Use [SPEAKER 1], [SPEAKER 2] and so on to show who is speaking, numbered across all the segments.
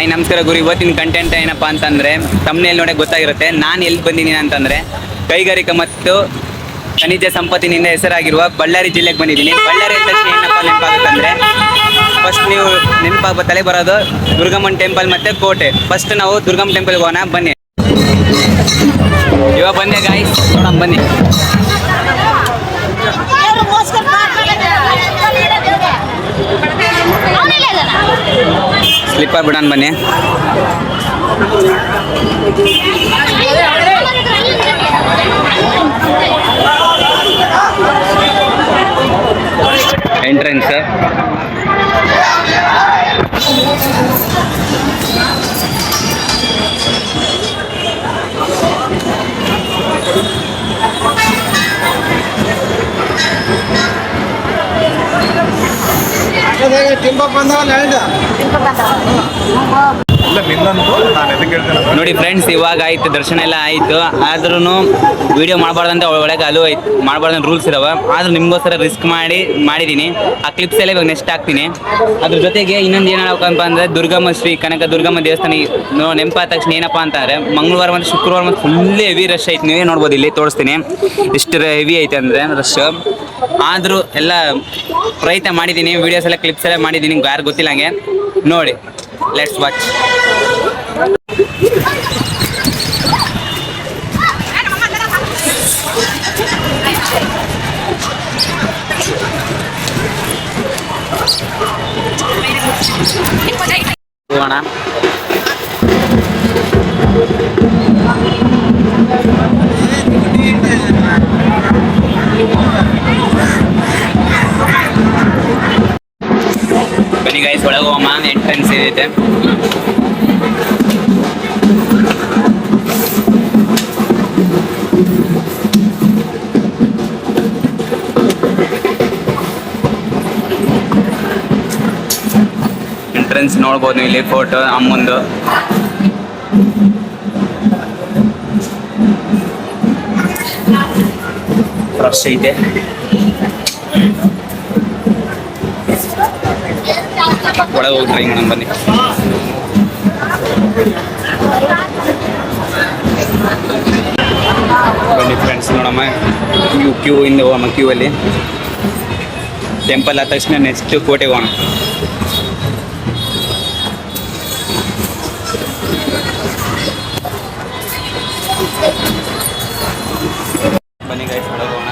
[SPEAKER 1] Hi ನಮಸ್ಕಾರ ಗುರು. ಇವತ್ತಿನ content ಏನಪ್ಪ ಅಂತಂದರೆ ತಮ್ಮನೇಲಿ ನೋಡೋಕೆ ಗೊತ್ತಾಗಿರುತ್ತೆ ನಾನು ಎಲ್ಲಿ ಬಂದಿದ್ದೀನಿ ಅಂತಂದರೆ ಕೈಗಾರಿಕಾ ಮತ್ತು ಖನಿಜ ಸಂಪತ್ತಿನಿಂದ ಹೆಸರಾಗಿರುವ ಬಳ್ಳಾರಿ ಜಿಲ್ಲೆಗೆ ಬಂದಿದ್ದೀನಿ. ಬಳ್ಳಾರಿ ಅಂತ ಏನಪ್ಪ ನೆನಪಾಗುತ್ತಂದರೆ ಫಸ್ಟ್ ನೀವು ತಲೆ ಬರೋದು ದುರ್ಗಮ್ಮನ ಟೆಂಪಲ್ ಮತ್ತು ಕೋಟೆ. ಫಸ್ಟ್ ನಾವು ದುರ್ಗಮ್ಮ ಟೆಂಪಲ್ಗೆ ಹೋಗೋಣ ಬನ್ನಿ. ಇವಾಗ ಬಂದೆ ಗಾಯ್ಸ್, ನೋಡೋಣ ಬನ್ನಿ. ಸ್ಲಿಪ್ಪರ್ ಬಿಡೋಣ ಬನ್ನಿ. ಎಂಟ್ರೆನ್ಸ್ ನೋಡಿ ಫ್ರೆಂಡ್ಸ್, ಇವಾಗ ಆಯ್ತು ದರ್ಶನ ಎಲ್ಲ ಆಯಿತು. ಆದ್ರೂ ವಿಡಿಯೋ ಮಾಡಬಾರ್ದಂತ ಒಳಗೆ ಅಲೋ ಐತೆ, ಮಾಡಬಾರ್ದಂತ ರೂಲ್ಸ್ ಇದಾವೆ. ಆದ್ರೂ ನಿಮಗೋಸ್ಕರ ರಿಸ್ಕ್ ಮಾಡಿದ್ದೀನಿ. ಆ ಕ್ಲಿಪ್ಸ್ ಎಲ್ಲ ಇವಾಗ ನೆಕ್ಸ್ಟ್ ಹಾಕ್ತೀನಿ. ಅದ್ರ ಜೊತೆಗೆ ಇನ್ನೊಂದು ಏನು ಹೇಳಬೇಕಪ್ಪ ಅಂದರೆ ದುರ್ಗಮ್ಮ ಶ್ರೀ ಕನಕ ದುರ್ಗಮ್ಮ ದೇವಸ್ಥಾನ ನೆನಪಾದ ತಕ್ಷಣ ಏನಪ್ಪ ಅಂತಂದರೆ ಮಂಗಳವಾರ ಮತ್ತು ಶುಕ್ರವಾರ ಮತ್ತು ಫುಲ್ ಹೆವಿ ರಶ್ ಐತೆ. ನೀವೇ ನೋಡ್ಬೋದು, ಇಲ್ಲಿ ತೋರಿಸ್ತೀನಿ ಎಷ್ಟು ಹೆವಿ ಐತೆ ಅಂದರೆ ರಶ್. ಆದರೂ ಎಲ್ಲ ಪ್ರಯತ್ನ ಮಾಡಿದ್ದೀನಿ, ವೀಡಿಯೋಸ್ ಎಲ್ಲ ಕ್ಲಿಪ್ಸ್ ಎಲ್ಲ ಮಾಡಿದ್ದೀನಿ. ಯಾರು ಗೊತ್ತಿಲ್ಲ ಹಂಗೆ ನೋಡಿ. Let's watch. ಹೋಗೋಣ. ಬನ್ನಿ ಗೈಸ್, ಒಳಗೆ ಹೋಗೋಣ. ಎಂಟ್ರೆನ್ಸ್ ಇದೆ. ಎಂಟ್ರೆನ್ಸ್ ನೋಡ್ಬೋದು ನೀವು ಇಲ್ಲಿ. ಫೋಟೋ ಅಮ್ಮಂದು ಫ್ರೆಶ್ ಐತೆ. ಒಳಗೆ ಹೋಗಿ ಟ್ರೈ ಮಾಡೋಣ ಬನ್ನಿ. ಬನ್ನಿ ಫ್ರೆಂಡ್ಸ್, ನೋಡಮ್ಮ. ಕ್ಯೂ ಇಂದ ಹೋಗೋಣ. ಕ್ಯೂ ಅಲ್ಲಿ ಟೆಂಪಲ್ ಆದ ತಕ್ಷಣ ನೆಕ್ಸ್ಟ್ ಕೋಟೆಗೆ ಹೋಗೋಣ. ಬನ್ನಿ ಗೈಸ್, ಒಳಗೆ ಹೋಗೋಣ.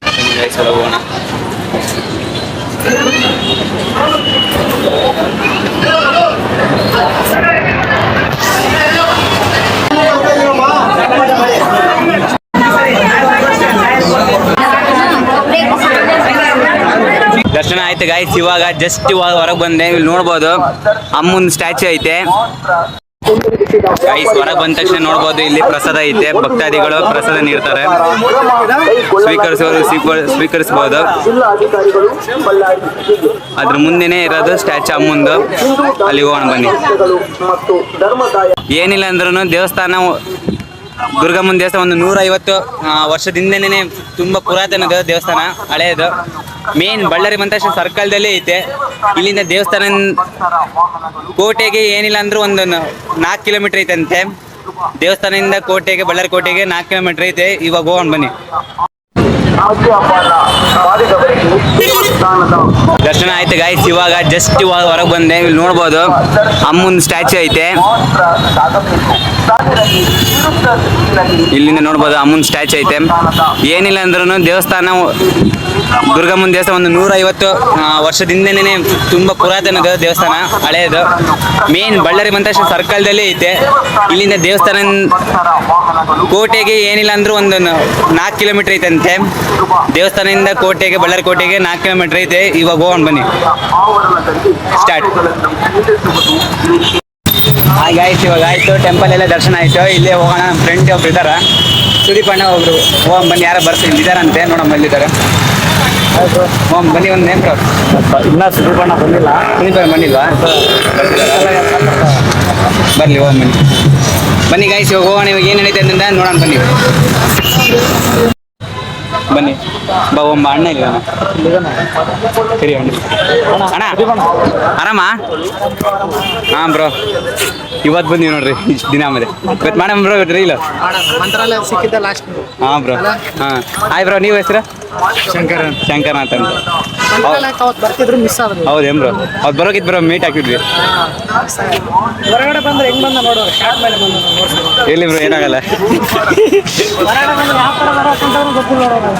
[SPEAKER 1] ಬನ್ನಿ ಗೈಸ್, ಒಳಗೆ ಹೋಗೋಣ. ದರ್ಶನ ಆಯ್ತು ಗಾಯ್ಸ್. ಇವಾಗ ಜಸ್ಟ್ ಇವಾಗ ಹೊರಗೆ ಬಂದೆ. ಇಲ್ಲಿ ನೋಡ್ಬೋದು ಅಮ್ಮನ ಸ್ಟ್ಯಾಚ್ಯೂ ಐತೆ ಗೈಸ್. ಹೊರಗೆ ಬಂದ ತಕ್ಷಣ ನೋಡ್ಬೋದು ಇಲ್ಲಿ ಪ್ರಸಾದ ಐತೆ. ಭಕ್ತಾದಿಗಳು ಪ್ರಸಾದ ನೀಡ್ತಾರೆ, ಸ್ವೀಕರಿಸ್ಬೋದು. ಅದ್ರ ಮುಂದೆನೆ ಇರೋದು ಸ್ಟ್ಯಾಚ್ಯೂ ಅಮ್ಮಂದು. ಅಲ್ಲಿ ಹೋಗೋಣ ಬನ್ನಿ. ಏನಿಲ್ಲ ಅಂದ್ರೂ ದೇವಸ್ಥಾನ, ದುರ್ಗಮ್ಮನ ದೇವಸ್ಥಾನ ಒಂದು 150 ವರ್ಷದಿಂದನೇ ತುಂಬ ಪುರಾತನದ ದೇವಸ್ಥಾನ, ಹಳೆಯದು. ಮೇನ್ ಬಳ್ಳಾರಿ ಬಂದ ತಕ್ಷಣ ಸರ್ಕಲ್ದಲ್ಲೇ ಐತೆ. ಇಲ್ಲಿಂದ ದೇವಸ್ಥಾನ ಕೋಟೆಗೆ ಏನಿಲ್ಲ ಅಂದ್ರೂ ಒಂದು 4 ಕಿಲೋಮೀಟರ್ ಐತಂತೆ. ದೇವಸ್ಥಾನದಿಂದ ಕೋಟೆಗೆ, ಬಳ್ಳಾರಿ ಕೋಟೆಗೆ 4 ಕಿಲೋಮೀಟರ್ ಐತೆ. ಇವಾಗ ಹೋಗೋಣ ಬನ್ನಿ. ದರ್ಶನ ಆಯ್ತು ಗಾಯ್ಸ್. ಇವಾಗ ಜಸ್ಟ್ ಇವಾಗ ಹೊರಗೆ ಬಂದೆ. ಇಲ್ಲಿ ನೋಡ್ಬೋದು ಅಮ್ಮನ ಸ್ಟ್ಯಾಚ್ಯೂ ಐತೆ. ಇಲ್ಲಿಂದ ನೋಡ್ಬೋದು ಅಮ್ಮನ ಸ್ಟ್ಯಾಚ್ಯೂ ಐತೆ. ಏನಿಲ್ಲ ಅಂದ್ರೂ ದೇವಸ್ಥಾನ, ದುರ್ಗಮ್ಮನ ದೇವಸ್ಥಾನ ಒಂದು 150 ವರ್ಷದಿಂದನೇ ತುಂಬ ಪುರಾತನದ ದೇವಸ್ಥಾನ, ಹಳೆಯದು. ಮೇನ್ ಬಳ್ಳಾರಿ ಬಂದ ತಕ್ಷಣ ಸರ್ಕಲ್ದಲ್ಲೇ ಐತೆ. ಇಲ್ಲಿಂದ ದೇವಸ್ಥಾನ ಕೋಟೆಗೆ ಏನಿಲ್ಲ ಅಂದ್ರೂ ಒಂದು 4 ಕಿಲೋಮೀಟರ್ ಐತಂತೆ. ದೇವಸ್ಥಾನದಿಂದ ಕೋಟೆಗೆ, ಬಳ್ಳಾರಿ ಕೋಟೆಗೆ 4 ಕಿಲೋಮೀಟರ್ ಐತೆ. ಇವಾಗ ಹೋಗೋಣ ಬನ್ನಿ. ಸ್ಟಾರ್ಟ್. ಹಾಗೆ ಆಯ್ತು, ಇವಾಗ ಆಯಿತು. ಟೆಂಪಲ್ ಎಲ್ಲ ದರ್ಶನ ಆಯಿತು. ಇಲ್ಲೇ ಹೋಗೋಣ. ಫ್ರೆಂಡ್ ಒಬ್ರು ಇದ್ದಾರೆ, ಸುದೀಪ್ ಅಣ್ಣ ಒಬ್ರು. ಹೋಗೋಣ ಬನ್ನಿ. ಯಾರೋ ಬರ್ತೀನಿ ಇದ್ದಾರಂತೆ, ನೋಡೋಣ ಬಂದಿದ್ದಾರೆ. ಹೋಗೋಣ ಬನ್ನಿ. ಒಂದು ನೇಮ್ ಬ್ರೋ.
[SPEAKER 2] ಇನ್ನೂ ಸುದೀಪ್ ಅಣ್ಣ ಬಂದಿಲ್ಲ.
[SPEAKER 1] ಸುದೀಪ್ ಅಣ್ಣ ಬಂದಿಲ್ವಾ? ಬರಲಿ, ಹೋಗೋಣ ಬನ್ನಿ. ಬನ್ನಿ ಗೈಸ್, ಇವಾಗ ಹೋಗೋಣ. ಇವಾಗ ಏನು ನಡೀತೆ ಅಂತ ನೋಡೋಣ ಬನ್ನಿ. ಬನ್ನಿ ಬಾ ಒಬ್ಬ ಅಣ್ಣ ಇಲ್ಲ ಸರಿ ಅಣ್ಣ ಆರಾಮ ಹಾಂ ಬ್ರೋ ಇವತ್ತು ಬಂದೀವಿ ನೋಡ್ರಿ ಇಷ್ಟು ದಿನ ಆಮೇಲೆ ಇವತ್ತು ಮಾಡಮ್ ಬ್ರೋ ಇವತ್ತು ಇಲ್ಲ
[SPEAKER 3] ಮಂತ್ರಾಲಯ ಸಿಕ್ಕಿದ್ದ ಲಾಸ್ಟ್
[SPEAKER 1] ಹಾಂ ಬ್ರೋ ಹಾಂ ಆಯ್ ಬ್ರೋ ನೀವು ಹೆಸರು ಶಂಕರನಾಥ್ ಅಂತ
[SPEAKER 3] ಮಂತ್ರಾಲಯಕ್ಕೆ ಅವತ್ತು ಬರ್ತಿದ್ರು ಮಿಸ್ ಆದ್ರು
[SPEAKER 1] ಹೌದೇನು ಬ್ರೋ ಅವ್ರು ಬರೋಕಿತ್ತು ಬ್ರೋ ಮೀಟ್ ಹಾಕಿದ್ವಿ
[SPEAKER 3] ಹೊರಗಡೆ ಬಂದ್ರೆ ಹೆಂಗ್ ಬಂದ ನೋಡೋರು ಶಾರ್ಟ್ ಮೇಲೆ ಬಂದ
[SPEAKER 1] ಎಲ್ಲಿ ಬ್ರೋ ಏನಾಗಲ್ಲ
[SPEAKER 3] ಹೊರಗಡೆ ಬಂದ್ರೆ ಯಾವ ಥರ ಬರೋಕ್ಕಂತ ಗೊತ್ತಿಲ್ಲ ನೋಡೋರು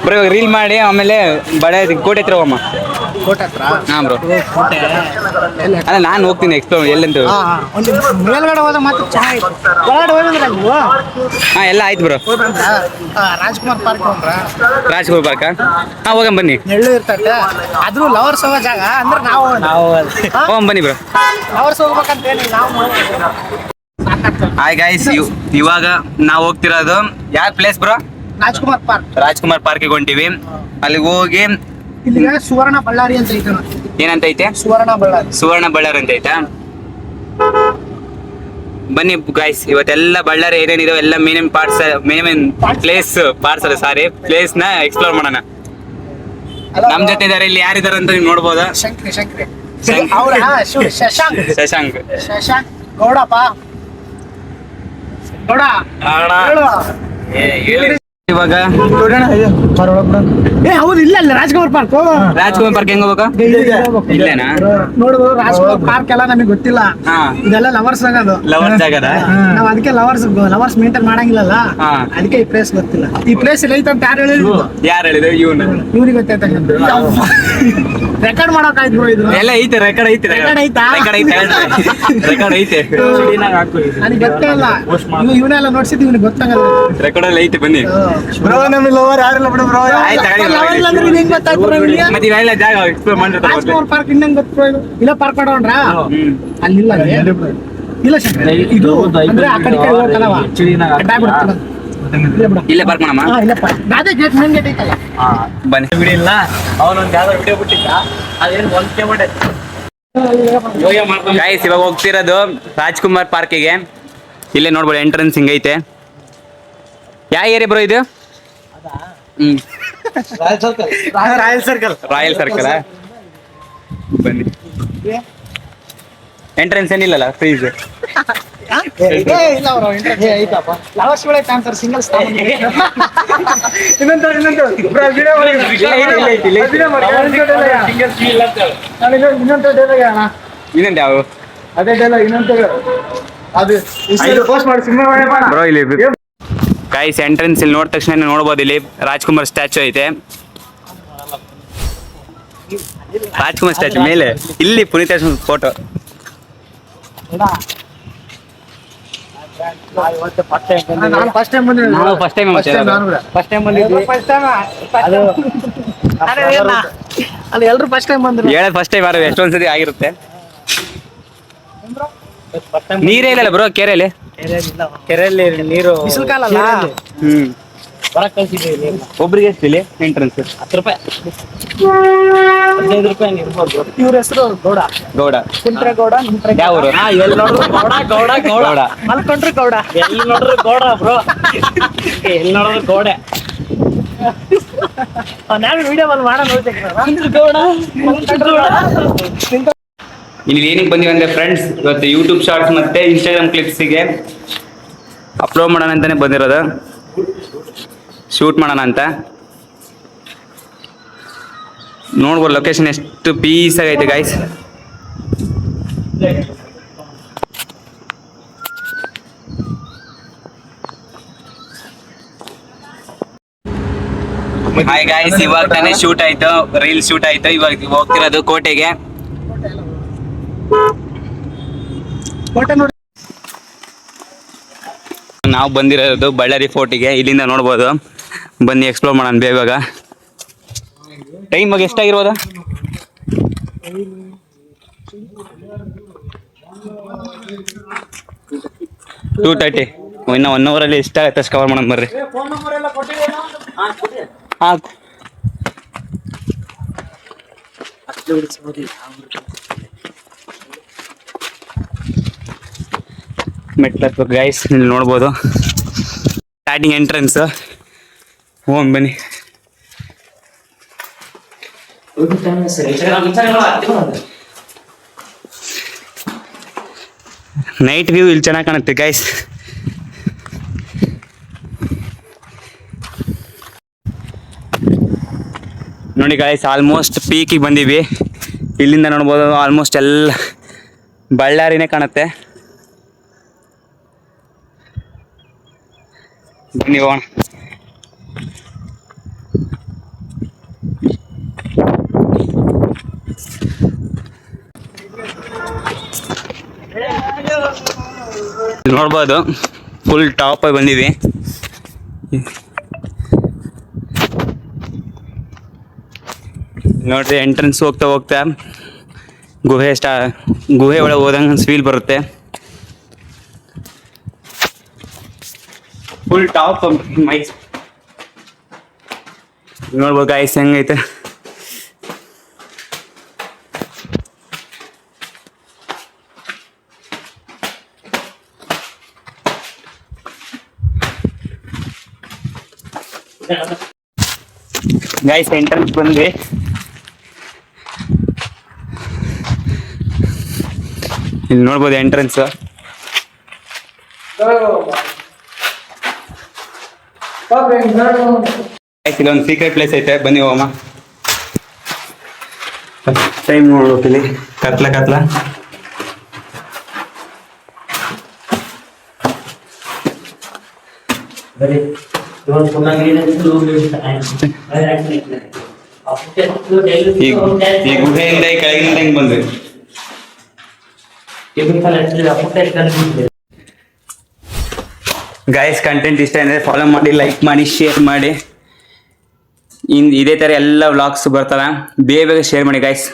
[SPEAKER 1] ಬ್ರೋ ಇವಾಗ ರೀಲ್ ಮಾಡಿ ಆಮೇಲೆ ಬಳೆ ಕೋಟೆ ಹತ್ರ ಹೋಗಮ್ಮ
[SPEAKER 3] ಕೋಟೆ ಹತ್ರ
[SPEAKER 1] ಹಾಂ ಬ್ರೋ ಅಲ್ಲ ನಾನು ಹೋಗ್ತೀನಿ ಎಕ್ಸ್ಪ್ಲೋರ್ ಎಲ್ಲಂತೂ
[SPEAKER 3] ಒಂದು ಮೇಲ್ಗಡೆ ಹೋದ ಮಾತ್ರ ಚೆನ್ನಾಗಿತ್ತು ಒಳಗಡೆ ಹೋಗಿದ್ರೆ ನೀವು
[SPEAKER 1] ಹಾಂ ಎಲ್ಲ ಆಯ್ತು ಬ್ರೋ
[SPEAKER 3] ಹೋಗಿ ಬಂದ್ರ ರಾಜ್ಕುಮಾರ್ ಪಾರ್ಕ್ ಹೋಗ್ರ
[SPEAKER 1] ರಾಜ್ಕುಮಾರ್ ಪಾರ್ಕ ಹಾಂ ಹೋಗಮ್ ಬನ್ನಿ
[SPEAKER 3] ನೆಳ್ಳು ಇರ್ತೈತೆ ಆದ್ರೂ ಲವರ್ಸ್ ಹೋಗೋ ಜಾಗ ಅಂದ್ರೆ ನಾವು
[SPEAKER 1] ಹೋಗಮ್ ಬನ್ನಿ ಬ್ರೋ
[SPEAKER 3] ಲವರ್ಸ್ ಹೋಗ್ಬೇಕಂತ ಏನಿಲ್ಲ ನಾವು
[SPEAKER 1] ಹಾಯ್ ಗೈಸ್ ಇವಾಗ ನಾವು ಹೋಗ್ತಿರೋದು ಯಾವ place bro
[SPEAKER 3] Rajkumar park
[SPEAKER 1] Rajkumar ಪಾರ್ಕಿಗೆ ಹೊಂಟಿವಿ ಅಲ್ಲಿಗೆ ಹೋಗಿ
[SPEAKER 3] ಇಲ್ಲಿಗೆ ಸುವರ್ಣ ಬಳ್ಳಾರಿ ಅಂತ ಐತೆ ನೋಡಿ.
[SPEAKER 1] ಏನಂತ ಐತೆ
[SPEAKER 3] ಸುವರ್ಣ ಬಳ್ಳಾರಿ
[SPEAKER 1] ಸುವರ್ಣ ಬಳ್ಳಾರಿ ಅಂತ ಐತಾ ಬನ್ನಿ ಗೈಸ್ ಇವತ್ತೆಲ್ಲ ಬಳ್ಳಾರಿ ಏನೇನಿದಾವೆ ಎಲ್ಲ ಮೇನ್ ಪ್ಲೇಸ್ ಪಾರ್ಟ್ಸ್ ಅಲ್ಲ ಸಾರಿ ಪ್ಲೇಸ್ ನ ಎಕ್ಸ್ಪ್ಲೋರ್ ಮಾಡೋಣ ನಮ್ ಜೊತೆ ಇದಾರೆ ಇಲ್ಲಿ ಯಾರಿದಾರೆ ಅಂತ ನೀವು ನೋಡ್ಬೋದಾ
[SPEAKER 3] ಶಂಕ್ರಿ ಅವ್ರ ಶಶಾಂಕ್
[SPEAKER 1] ಶಶಾಂಕ್
[SPEAKER 3] ಶಶಾಂಕ್ ಗೌಡಪ್ಪ ಗೌಡ ಹೇಳು.
[SPEAKER 1] ಇವಾಗ
[SPEAKER 3] ಏ ಹೌದು ಇಲ್ಲ ಅಲ್ಲ ರಾಜ್ಕುಮಾರ್ ಪಾರ್ಕ್
[SPEAKER 1] ರಾಜ್ಕುಮಾರ್ ಪಾರ್ಕ್ ಹೆಂಗ್ ಹೋಗ್ಬೇಕಾ ಇಲ್ಲೇನಾ
[SPEAKER 3] ನೋಡು ರಾಜ್ಕುಮಾರ್ ಪಾರ್ಕ್ ಎಲ್ಲ ನಮಗೆ ಗೊತ್ತಿಲ್ಲ
[SPEAKER 1] ಹಾ
[SPEAKER 3] ಇದೆಲ್ಲ ಲವರ್ಸ್ ಆಗೋದು
[SPEAKER 1] ಲವರ್ ಜಾಗದ
[SPEAKER 3] ನಾವ್ ಅದಕ್ಕೆ ಲವರ್ಸ್ ಮೇಂಟೈನ್ ಮಾಡಂಗಿಲ್ಲಲ್ಲ
[SPEAKER 1] ಹಾ.
[SPEAKER 3] ಅದಕ್ಕೆ ಈ ಪ್ಲೇಸ್ ಗೊತ್ತಿಲ್ಲ ಈ ಪ್ಲೇಸ್ ಇಲ್ಲ ಐತೆ ಅಂತ ಯಾರು ಹೇಳಿದ್ರು
[SPEAKER 1] ಯಾರು ಹೇಳಿದ್ರು ಇವನು
[SPEAKER 3] ಇವ್ರಿಗೆ ಗೊತ್ತೈತೆ ರೆಕಾರ್ಡ್ ಮಾಡೋಕಾಯ್ತು ಬ್ರೋ ಇದು
[SPEAKER 1] ಎಲ್ಲ ಐತೆ ರೆಕಾರ್ಡ್ ಐತೆ
[SPEAKER 3] Record ಐತಾ?
[SPEAKER 1] ರೆಕಾರ್ಡ್ ಐತೆ
[SPEAKER 3] ನನಗೆ ಗೊತ್ತೇ ಇಲ್ಲ ಇವನೆಲ್ಲ ನೋಡ್ಸಿದ್ದು ಇವ್ನಿಗೆ ಗೊತ್ತಾಗಲ್ಲ
[SPEAKER 1] ರೆಕಾರ್ಡ್ ಎಲ್ಲ ಐತೆ ಬನ್ನಿ
[SPEAKER 3] ಬ್ರೋ ನಮಗೆ ಲವರ್ ಯಾರಿಲ್ಲ ಬಿಡು ಬ್ರೋ
[SPEAKER 1] ಆಯ್ತು, ತಗೊಳ್ಳಿ.
[SPEAKER 3] ಹೆಂಗ್ ಗೊತ್ತಾಯ್ತು bro ನಿಮ್ಗೆ?
[SPEAKER 1] ಮತ್ತೆ ಇವೆಲ್ಲ ಜಾಗ ಎಕ್ಸ್ಪ್ಲೋರ್ ಮಾಡಿರ್ತಾರೆ
[SPEAKER 3] ರಾಜ್ಕುಮಾರ್ ಪಾರ್ಕ್ ಇನ್ನಂಗ್ ಗೊತ್ತು bro ಇದು ಇಲ್ಲ ಪಾರ್ಕ್ ಮಾಡೋಣ್ರಾ ಅಲ್ಲಿಲ್ಲ ಇಲ್ಲ ಶಂಕರ್ ಇದು ಅಂದ್ರೆ ಆ ಕಡೆ ಹೋಗಲ್ಲವ ಅಡ್ಡಾಗ್ಬಿಡುತ್ತಲ್ಲ. ಇಲ್ಲ ಬಿಡು.
[SPEAKER 1] ಇಲ್ಲೇ ಪಾರ್ಕ್ ಮಾಡಮ್ಮ
[SPEAKER 3] ಹಾ, ಇಲ್ಲ ಪಾರ್ಕ್ ಅದೇ ಗೇಟ್ ಮೇನ್ ಗೇಟ್ ಐತಲ್ಲ
[SPEAKER 1] ಬನ್ನಿ
[SPEAKER 2] ಬಿಡಿಲ್ಲ ಅವನೊಂದು ಯಾವ್ದೋ ವಿಡಿಯೋ ಬಿಟ್ಟಿದ್ದ ಅದೇನು ಒಂದೇ ಮಾಡಿ
[SPEAKER 1] ಗಾಯ್ಸ್ ಇವಾಗ ಹೋಗ್ತಿರೋದು ರಾಜ್ಕುಮಾರ್ ಪಾರ್ಕಿಗೆ ಇಲ್ಲೇ ನೋಡ್ಬೋದು ಎಂಟ್ರೆನ್ಸ್ ಹಿಂಗೈತೆ ಯಾವ ಏರಿಯಾ ಬ್ರೋ ಇದು ಹ್ಮ್
[SPEAKER 3] ರಾಯಲ್ ಸರ್ಕಲ್
[SPEAKER 1] ರಾಯಲ್ ಸರ್ಕಲ್ ಬನ್ನಿ ಎಂಟ್ರೆನ್ಸ್ ಏನಿಲ್ಲಲ್ಲ ಫ್ರೀಸ್
[SPEAKER 3] ಇಲ್ಲ ಅವರು ಲವರ್ಸ್ ಗಳೇ ಕಾಣ್ತಾರೆ ಸಿಂಗಲ್ಸ್ ಇನ್ನೊಂದು
[SPEAKER 1] ಇನ್ನೊಂದು ಯಾವ
[SPEAKER 3] ಅದೇ ಇನ್ನೊಂದು ಅದು ಪೋಸ್ಟ್ ಮಾಡಿ ಸಿನಿಮಾ
[SPEAKER 1] ಬ್ರೋ ಇಲ್ಲಿ ಗಾಯ್ಸ್ ಎಂಟ್ರೆನ್ಸ್ ಇಲ್ಲಿ ನೋಡಿದ ತಕ್ಷಣ ನೋಡ್ಬೋದು ಇಲ್ಲಿ ರಾಜ್ಕುಮಾರ್ ಸ್ಟ್ಯಾಚು ಐತೆ ರಾಜ್ಕುಮಾರ್ ಸ್ಟ್ಯಾಚು ಮೇಲೆ ಇಲ್ಲಿ ಪುನೀತ್ ಫೋಟೋ
[SPEAKER 3] ನಾನು ಫಸ್ಟ್ ಟೈಮ್ ಬಂದಿದ್ದೆ
[SPEAKER 1] ನಾವು first time ಬಂದಿರೋದು.
[SPEAKER 3] ಫಸ್ಟ್ ಟೈಮ್ ಬಂದಿದ್ದೆ ಅದು ಅಲ್ಲಿ ಎಲ್ಲರೂ ಫಸ್ಟ್ ಟೈಮ್ ಬಂದ್ರು
[SPEAKER 1] ಹೇಳೋದು ಫಸ್ಟ್ ಟೈಮ್ ಯಾರು ಎಷ್ಟೊಂದು ಸತಿ ಆಗಿರುತ್ತೆ ನೀರೇ ಇಲ್ಲಲ್ಲ ಬ್ರೋ ಕೆರೆಯಲ್ಲಿ
[SPEAKER 2] ಕೆರೆಯಲ್ಲಿ ನೀರು
[SPEAKER 3] ಬಿಸಿಲು ಕಾಲ ಅಲ್ಲ
[SPEAKER 1] ಹ್ಮ್
[SPEAKER 2] ಹೊರಗೆ ಕಳ್ಸಿದ್ದೀವಿ
[SPEAKER 1] ಒಬ್ರಿಗೆ ಎಷ್ಟು ಇಲ್ಲಿ ಎಂಟ್ರೆನ್ಸ್
[SPEAKER 2] 10 ರೂಪಾಯಿ 15 ರೂಪಾಯಿ ಇರ್ಬೋದು
[SPEAKER 3] ಇವ್ರ ಹೆಸರು ಗೌಡ
[SPEAKER 1] ಗೌಡ
[SPEAKER 3] ಕುಂಟ್ರೇಗೌಡ
[SPEAKER 1] ಯಾವ ಊರು
[SPEAKER 2] ಎಲ್ಲಿ ನೋಡಿದ್ರು ಗೌಡ ಗೌಡ ಗೌಡ
[SPEAKER 1] ಗೌಡ
[SPEAKER 3] ಮಲ್ಕೊಂಡ್ರೆ ಗೌಡ
[SPEAKER 2] ಎಲ್ಲಿ ನೋಡಿದ್ರು ಗೌಡ ಬ್ರೋ ಎಲ್ಲಿ ನೋಡಿದ್ರು ಗೋಡೆ
[SPEAKER 3] ನಾನು ವಿಡಿಯೋ ಬಂದು ಮಾಡೋಣ
[SPEAKER 2] ಗೌಡ
[SPEAKER 1] ಇಲ್ಲಿ ಏನಕ್ಕೆ ಬಂದಿವಿ ಅಂದ್ರೆ ಫ್ರೆಂಡ್ಸ್ ಇವತ್ತು ಯೂಟ್ಯೂಬ್ ಶಾರ್ಟ್ಸ್ ಮತ್ತೆ ಇನ್ಸ್ಟಾಗ್ರಾಮ್ ಕ್ಲಿಪ್ಸಿಗೆ ಅಪ್ಲೋಡ್ ಮಾಡೋಣ ಅಂತಾನೆ ಬಂದಿರೋದು ಶೂಟ್ ಮಾಡೋಣ ಅಂತ ನೋಡ್ಬೋದು ಲೊಕೇಶನ್ ಎಷ್ಟು ಪೀಸ್ ಆಗೈತೆ ಗಾಯ್ಸ್ ಹಾಯ್ ಗಾಯ್ಸ್ ಇವಾಗ ತಾನೇ ಶೂಟ್ ಆಯ್ತು ರೀಲ್ ಶೂಟ್ ಆಯ್ತು ಇವಾಗ ಹೋಗ್ತಿರೋದು ಕೋಟೆಗೆ
[SPEAKER 3] ಕೋಟೆ ನೋಡಿ
[SPEAKER 1] ನಾವು ಬಂದಿರೋದು ಬಳ್ಳಾರಿ ಫೋರ್ಟಿಗೆ ಇಲ್ಲಿಂದ ನೋಡ್ಬೋದು ಬನ್ನಿ ಎಕ್ಸ್ಪ್ಲೋರ್ ಮಾಡೋಣ ಬೇಗ ಟೈಮ್ ಇವಾಗ ಎಷ್ಟಾಗಿರ್ಬೋದಾ 2:30 ಇನ್ನು 1 ಅವರಲ್ಲಿ ಎಷ್ಟಾಗತ್ತೆ ಅಷ್ಟು ಕವರ್ ಮಾಡೋಣ ಬರ್ರಿ ಹಾಂ ಮೆಟ್ಲ ಗೈಸ್ ಇಲ್ಲಿ ನೋಡ್ಬೋದು ಸ್ಟಾರ್ಟಿಂಗ್ ಎಂಟ್ರೆನ್ಸ್ ಹೋಗಿ ಬನ್ನಿ ನೈಟ್ ವ್ಯೂ ಇಲ್ಲಿ ಚೆನ್ನಾಗಿ ಕಾಣುತ್ತೆ ಗೈಸ್. ನೋಡಿ ಗೈಸ್, ಆಲ್ಮೋಸ್ಟ್ ಪೀಕಿಗೆ ಬಂದೀವಿ. ಇಲ್ಲಿಂದ ನೋಡ್ಬೋದು ಆಲ್ಮೋಸ್ಟ್ ಎಲ್ಲ ಬಳ್ಳಾರಿನೇ ಕಾಣುತ್ತೆ. ಬನ್ನಿ ಹೋಗೋಣ. ನೋಡ್ಬೋದು ಫುಲ್ ಟಾಪ್ ಆಗಿ ಬಂದೀವಿ. ನೋಡ್ರಿ, ಎಂಟ್ರೆನ್ಸ್ ಹೋಗ್ತಾ ಹೋಗ್ತಾ ಗುಹೆ ಒಳಗೆ ಹೋದಂಗೆ ಫೀಲ್ ಬರುತ್ತೆ. ಫುಲ್ ಟಾಪ್ ನೋಡ್ಬೋದು ಗಾಯ್ಸ್ ಹೆಂಗೈತೆ. ಗೈಸ್ ಎಂಟ್ರೆನ್ಸ್ ಬಂದ್ವಿ. ಇಲ್ಲಿ ನೋಡ್ಬೋದು ಎಂಟ್ರೆನ್ಸ್. ಇಲ್ಲೊಂದು ಸೀಕ್ರೆಟ್ ಪ್ಲೇಸ್ ಐತೆ, ಬನ್ನಿ ಹೋಗಮ್ಮ. ಟೈಮ್ ನೋಡ್ಬೇಕು, ಇಲ್ಲಿ ಕತ್ಲ ಈ ಗುಹೆಯಿಂದ ಈ ಕೆಳಗಿನಿಂದ ಹೆಂಗ್ ಬಂದ್ವಿ. ಗೈಸ್, ಕಂಟೆಂಟ್ ಇಷ್ಟ ಅಂದರೆ ಫಾಲೋ ಮಾಡಿ, ಲೈಕ್ ಮಾಡಿ, ಶೇರ್ ಮಾಡಿ. ಇದೇ ಥರ ಎಲ್ಲ ವ್ಲಾಗ್ಸ್ ಬರ್ತವೆ. ಬೇಗ ಶೇರ್ ಮಾಡಿ ಗೈಸ್.